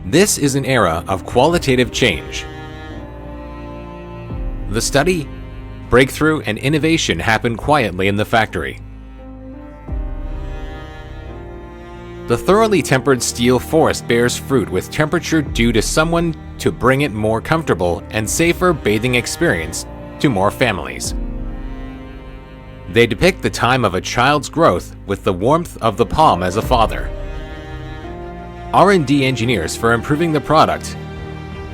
This is an era of qualitative change. The study, breakthrough, and innovation happen quietly in the factory. The thoroughly tempered steel forest bears fruit with temperature due to someone to bring it more comfortable and safer bathing experience to more families. They depict the time of a child's growth with the warmth of the palm as a father. R&D engineers for improving the product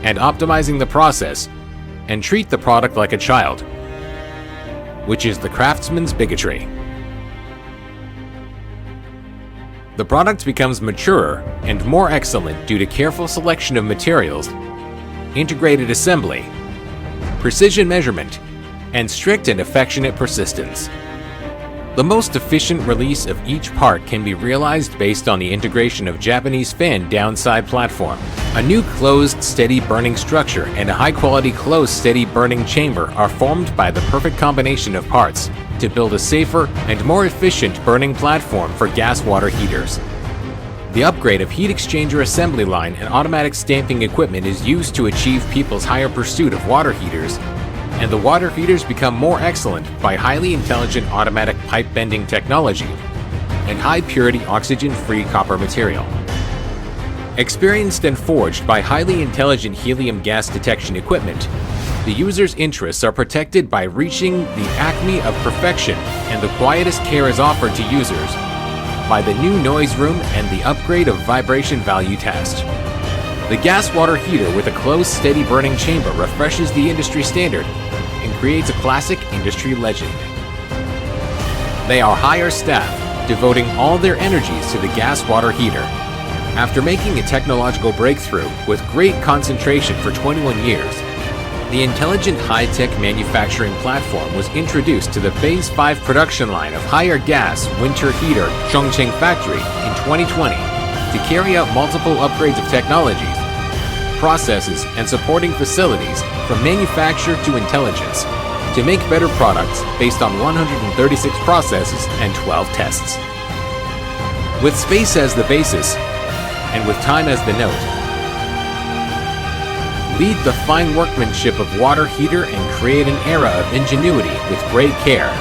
and optimizing the process and treat the product like a child, which is the craftsman's bigotry. The product becomes maturer and more excellent due to careful selection of materials, integrated assembly, precision measurement, and strict and affectionate persistence. The most efficient release of each part can be realized based on the integration of Japanese fan downside platform. A new closed steady burning structure and a high-quality closed steady burning chamber are formed by the perfect combination of parts to build a safer and more efficient burning platform for gas water heaters. The upgrade of heat exchanger assembly line and automatic stamping equipment is used to achieve people's higher pursuit of water heaters, and the water heaters become more excellent by highly intelligent automatic pipe bending technology and high-purity oxygen-free copper material. Experienced and forged by highly intelligent helium gas detection equipment, the user's interests are protected by reaching the acme of perfection, and the quietest care is offered to users by the new noise room and the upgrade of vibration value test. The gas water heater with a closed steady burning chamber refreshes the industry standard and creates a classic industry legend. They are Haier staff, devoting all their energies to the gas water heater. After making a technological breakthrough with great concentration for 21 years, the intelligent high-tech manufacturing platform was introduced to the Phase 5 production line of Haier Gas Winter Heater Chongqing factory in 2020 to carry out multiple upgrades of technologies, processes, and supporting facilities from manufacture to intelligence to make better products based on 136 processes and 12 tests. With space as the basis and with time as the note, lead the fine workmanship of water heater and create an era of ingenuity with great care.